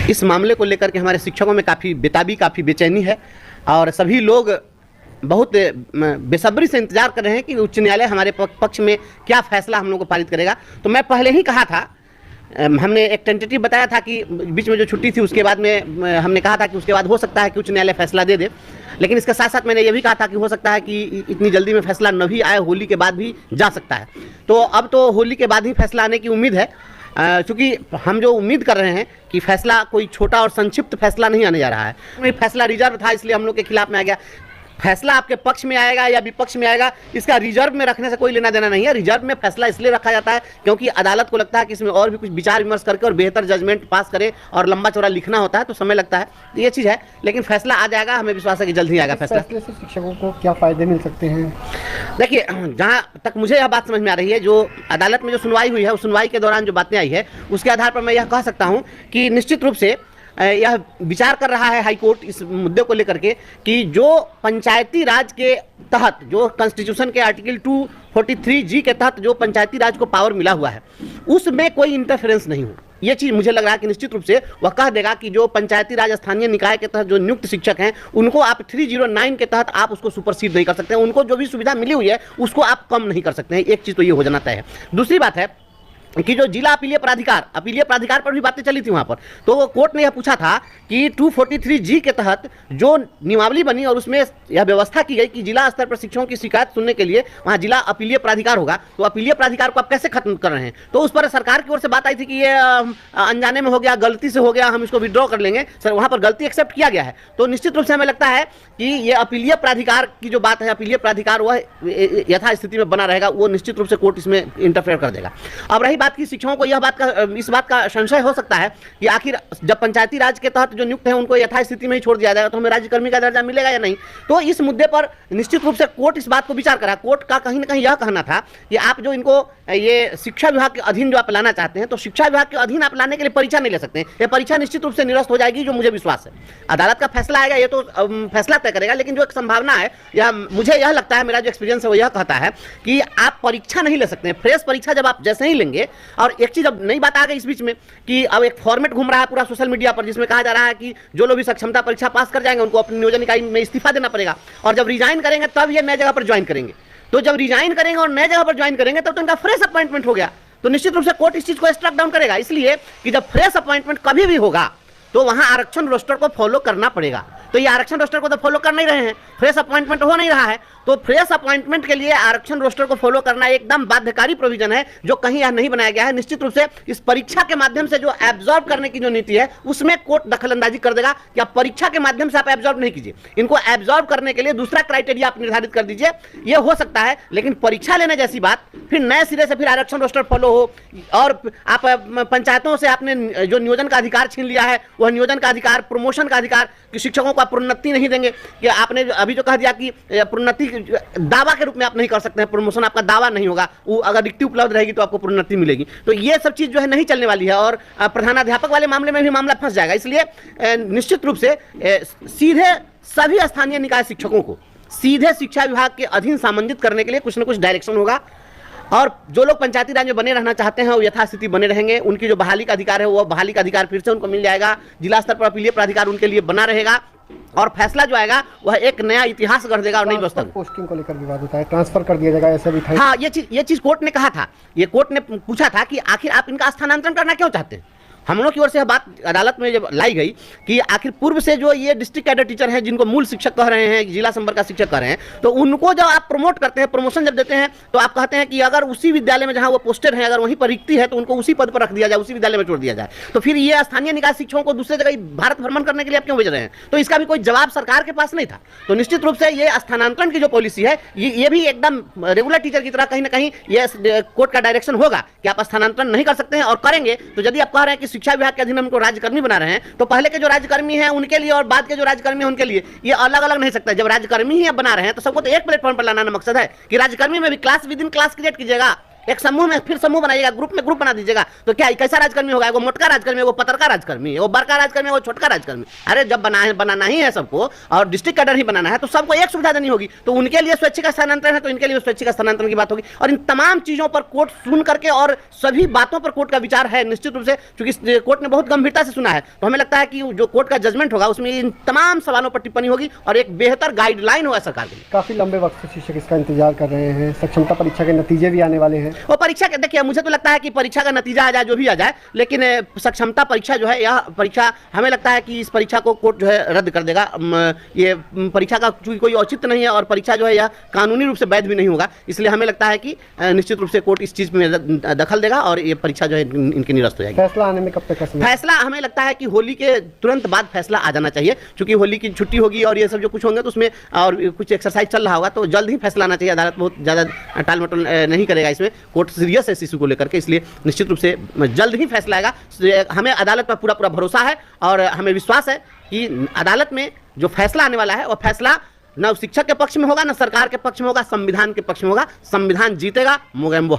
इस मामले को लेकर के हमारे शिक्षकों में काफ़ी बेताबी, काफ़ी बेचैनी है और सभी लोग बहुत बेसब्री से इंतजार कर रहे हैं कि उच्च न्यायालय हमारे पक्ष में क्या फैसला हम लोग को पारित करेगा। तो मैं पहले ही कहा था, हमने एक टेंटेटिव बताया था कि बीच में जो छुट्टी थी उसके बाद में हमने कहा था कि उसके बाद हो सकता है कि उच्च न्यायालय फैसला दे दे, लेकिन इसके साथ साथ मैंने ये भी कहा था कि हो सकता है कि इतनी जल्दी में फैसला न भी आए, होली के बाद भी जा सकता है। तो अब तो होली के बाद ही फैसला आने की उम्मीद है, क्योंकि हम जो उम्मीद कर रहे हैं कि फैसला कोई छोटा और संक्षिप्त फैसला नहीं आने जा रहा है। फैसला रिजर्व था इसलिए हम लोग के खिलाफ में आ गया। फैसला आपके पक्ष में आएगा या विपक्ष में आएगा, इसका रिजर्व में रखने से कोई लेना देना नहीं है। रिजर्व में फैसला इसलिए रखा जाता है क्योंकि अदालत को लगता है कि इसमें और भी कुछ विचार विमर्श करके और बेहतर जजमेंट पास करें, और लंबा चौड़ा लिखना होता है तो समय लगता है, तो ये चीज़ है। लेकिन फैसला आ जाएगा, हमें विश्वास है कि जल्द ही आएगा फैसला। फैसले से शिक्षकों को क्या फ़ायदे मिल सकते हैं? देखिए, जहाँ तक मुझे यह बात समझ में आ रही है, जो अदालत में जो सुनवाई हुई है उस सुनवाई के दौरान जो बातें आई है उसके आधार पर मैं यह कह सकता हूँ कि निश्चित रूप से यह विचार कर रहा है हाई कोर्ट इस मुद्दे को लेकर के कि जो पंचायती राज के तहत, जो कॉन्स्टिट्यूशन के आर्टिकल 243G के तहत जो पंचायती राज को पावर मिला हुआ है उसमें कोई इंटरफेरेंस नहीं हो। ये चीज़ मुझे लग रहा है कि निश्चित रूप से वह कह देगा कि जो पंचायती राज स्थानीय निकाय के तहत जो नियुक्त शिक्षक हैं उनको आप 309 के तहत आप उसको सुपरसीड नहीं कर सकते हैं। उनको जो भी सुविधा मिली हुई है उसको आप कम नहीं कर सकते हैं। एक चीज़ तो ये हो जाना तय है। दूसरी बात है कि जो जिला अपीलीय प्राधिकार पर भी बातें चली थी वहां पर, तो वो कोर्ट ने यह पूछा था कि 243G के तहत जो नियमावली बनी और उसमें यह व्यवस्था की गई कि जिला स्तर पर शिक्षकों की शिकायत सुनने के लिए वहां जिला अपीलीय प्राधिकार होगा, तो अपीलीय प्राधिकार को आप कैसे खत्म कर रहे हैं? तो उस पर सरकार की ओर से बात आई थी कि ये अनजाने में हो गया, गलती से हो गया, हम इसको विड्रॉ कर लेंगे। सर, वहां पर गलती एक्सेप्ट किया गया है। तो निश्चित रूप से हमें लगता है कि ये अपीलीय प्राधिकार की जो बात है, अपीलीय प्राधिकार वह यथास्थिति में बना रहेगा, वो निश्चित रूप से कोर्ट इसमें इंटरफेयर कर देगा। अब रही बात की शिक्षकों को इस बात का संशय हो सकता है कि आखिर जब पंचायती राज के तहत जो नियुक्त हैं उनको यथास्थिति में ही छोड़ दिया जाएगा तो हमें राज्यकर्मी का दर्जा मिलेगा या नहीं। तो इस मुद्दे पर निश्चित रूप से कोर्ट इस बात को विचार करा। कोर्ट का कहीं ना कहीं यह कहना था कि आप जो इनको ये शिक्षा विभाग के अधीन जो आप लाना चाहते हैं, तो शिक्षा विभाग के अधीन आप लाने के लिए परीक्षा नहीं ले सकते हैं। ये परीक्षा निश्चित रूप से निरस्त हो जाएगी, जो मुझे विश्वास है। अदालत का फैसला आएगा, ये तो फैसला तय करेगा, लेकिन जो एक संभावना है या मुझे यह लगता है, मेरा जो एक्सपीरियंस है वो यह कहता है कि आप परीक्षा नहीं ले सकते हैं। फ्रेश परीक्षा जब आप जैसे ही लेंगे, और एक चीज अब नई बात आ गई इस बीच में कि अब एक फॉर्मेट घूम रहा है पूरा सोशल मीडिया पर, जिसमें कहा जा रहा है कि जो लोग भी सक्षमता परीक्षा पास कर जाएंगे उनको अपनी नियोजन इकाई में इस्तीफा देना पड़ेगा, और जब रिजाइन करेंगे तब ये नए जगह पर ज्वाइन करेंगे। तो जब रिजाइन करेंगे और नए जगह पर ज्वाइन करेंगे तब तो इनका फ्रेश अपॉइंटमेंट हो गया। तो निश्चित रूप से कोर्ट इस चीज को स्ट्रक डाउन करेगा, इसलिए कि जब फ्रेश अपॉइंटमेंट कभी भी होगा तो वहां आरक्षण रोस्टर को फॉलो करना पड़ेगा। तो ये आरक्षण रोस्टर को तो फॉलो कर नहीं रहे हैं, फ्रेश अपॉइंटमेंट हो नहीं रहा है, तो फ्रेश अपॉइंटमेंट के लिए आरक्षण रोस्टर को फॉलो करना एकदम बाध्यकारी प्रोविजन है, जो कहीं यह नहीं बनाया गया है। निश्चित रूप से इस परीक्षा के माध्यम से जो एब्जॉर्ब करने की जो नीति है उसमें कोर्ट दखलंदाजी कर देगा कि आप परीक्षा के माध्यम से आप एब्जॉर्ब नहीं कीजिए, इनको एब्जॉर्ब करने के लिए दूसरा क्राइटेरिया आप निर्धारित कर दीजिए। ये हो सकता है, लेकिन परीक्षा लेने जैसी बात, फिर नए सिरे से फिर आरक्षण रोस्टर फॉलो हो, और आप पंचायतों से आपने जो नियोजन का अधिकार छीन लिया है, वह नियोजन का अधिकार, प्रमोशन का अधिकार, कि शिक्षकों को आप प्रोन्नति नहीं देंगे, कि आपने अभी जो कह दिया कि प्रोन्नति दावा के रूप में आप नहीं कर सकते हैं, प्रमोशन आपका दावा नहीं होगा, वो अगर डिक्टी उपलब्ध रहेगी तो आपको प्रोन्नति मिलेगी। तो ये सब चीज जो है नहीं चलने वाली है, और प्रधानाध्यापक वाले मामले में भी मामला फंस जाएगा। इसलिए निश्चित रूप से सीधे सभी स्थानीय निकाय शिक्षकों को सीधे शिक्षा विभाग के अधीन संबंधित करने के लिए कुछ न कुछ डायरेक्शन होगा, और जो लोग पंचायती राज में बने रहना चाहते हैं वो यथास्थिति बने रहेंगे। उनकी जो बहाली का अधिकार है वो बहाली का अधिकार फिर से उनको मिल जाएगा। जिला स्तर पर अपीलीय प्राधिकार उनके लिए बना रहेगा, और फैसला जो आएगा वह एक नया इतिहास गढ़ देगा और नई व्यवस्था। पोस्टिंग को लेकर विवाद होता है, ट्रांसफर कर दिया जाएगा, ऐसा भी था। हाँ, ये चीज कोर्ट ने कहा था, ये कोर्ट ने पूछा था कि आखिर आप इनका स्थानांतरण करना क्यों चाहते हैं। हम लोग की ओर से बात अदालत में जब लाई गई कि आखिर पूर्व से जो ये डिस्ट्रिक्ट कैडर टीचर हैं, जिनको मूल शिक्षक कह रहे हैं, जिला संवर्ग का शिक्षक कह रहे हैं, तो उनको जब आप प्रमोट करते हैं, प्रमोशन जब देते हैं, तो आप कहते हैं कि अगर उसी विद्यालय में जहां वो पोस्टेड है, अगर वहीं पर रिक्ति है तो उनको उसी पद पर रख दिया जाए, उसी विद्यालय में छोड़ दिया जाए। तो फिर ये स्थानीय निकाय शिक्षकों को दूसरे जगह भारत भ्रमण करने के लिए आप क्यों भेज रहे हैं? तो इसका भी कोई जवाब सरकार के पास नहीं था। तो निश्चित रूप से ये स्थानांतरण की जो पॉलिसी है, ये भी एकदम रेगुलर टीचर की तरह कहीं ना कहीं ये कोर्ट का डायरेक्शन होगा कि आप स्थानांतरण नहीं कर सकते हैं, और करेंगे तो यदि आप कह रहे हैं कि शिक्षा विभाग के अधीन हमको राज्यकर्मी बना रहे हैं, तो पहले के जो राज्यकर्मी हैं उनके लिए और बाद के जो राज्यकर्मी हैं उनके लिए ये अलग अलग नहीं सकता। जब राज्यकर्मी ही आप बना रहे हैं तो सबको तो एक प्लेटफॉर्म पर लाना मकसद है कि राज्यकर्मी में भी class with in class create कीजिएगा। एक समूह में फिर समूह बनाइएगा, ग्रुप में ग्रुप बना दीजिएगा, तो क्या कैसा राजकर्मी होगा? एगो मोटका राजकर्मी, एगो पतरका राजकर्मी, एगो बड़का राजकर्मी, एगो छोटका राजकर्मी। अरे जब बनाना ही है सबको और डिस्ट्रिक्ट कैडर ही बनाना है तो सबको एक सुविधा देनी होगी। तो उनके लिए स्वैच्छिक स्थानांतरण है तो इनके लिए स्वैच्छिक स्थानांतरण की बात होगी। और इन तमाम चीजों पर कोर्ट सुन करके और सभी बातों पर कोर्ट का विचार है निश्चित रूप से, क्योंकि कोर्ट ने बहुत गंभीरता से सुना है। तो हमें लगता है कि जो कोर्ट का जजमेंट होगा उसमें इन तमाम सवालों पर टिप्पणी होगी और एक बेहतर गाइडलाइन होगा सरकार के लिए। काफी लंबे वक्त से शिक्षक इसका इंतजार कर रहे हैं, सक्षमता परीक्षा के नतीजे भी आने वाले हैं। वो परीक्षा के देखिए, मुझे तो लगता है कि परीक्षा का नतीजा आ जाए जो भी आ जाए, लेकिन सक्षमता परीक्षा जो है, यह परीक्षा हमें लगता है कि इस परीक्षा को कोर्ट जो है रद्द कर देगा। ये परीक्षा का चूंकि कोई औचित्य नहीं है और परीक्षा जो है यह कानूनी रूप से वैध भी नहीं होगा, इसलिए हमें लगता है कि निश्चित रूप से कोर्ट इस चीज में दखल देगा और ये परीक्षा जो है इनकी निरस्त हो जाएगी। फैसला आने में कब तक? फैसला हमें लगता है कि होली के तुरंत बाद फैसला आ जाना चाहिए, क्योंकि होली की छुट्टी होगी और ये सब जो कुछ होंगे तो उसमें और कुछ एक्सरसाइज चल रहा होगा, तो जल्द ही फैसला आना चाहिए। अदालत बहुत ज़्यादा टाल मटोल नहीं करेगा इसमें, कोर्ट सीरियस है इस इशू को लेकर के, इसलिए निश्चित रूप से जल्द ही फैसला आएगा। हमें अदालत पर पूरा भरोसा है और हमें विश्वास है कि अदालत में जो फैसला आने वाला है वो फैसला न शिक्षक के पक्ष में होगा, न सरकार के पक्ष में होगा, संविधान के पक्ष में होगा। संविधान जीतेगा, मोगेम्बो हार।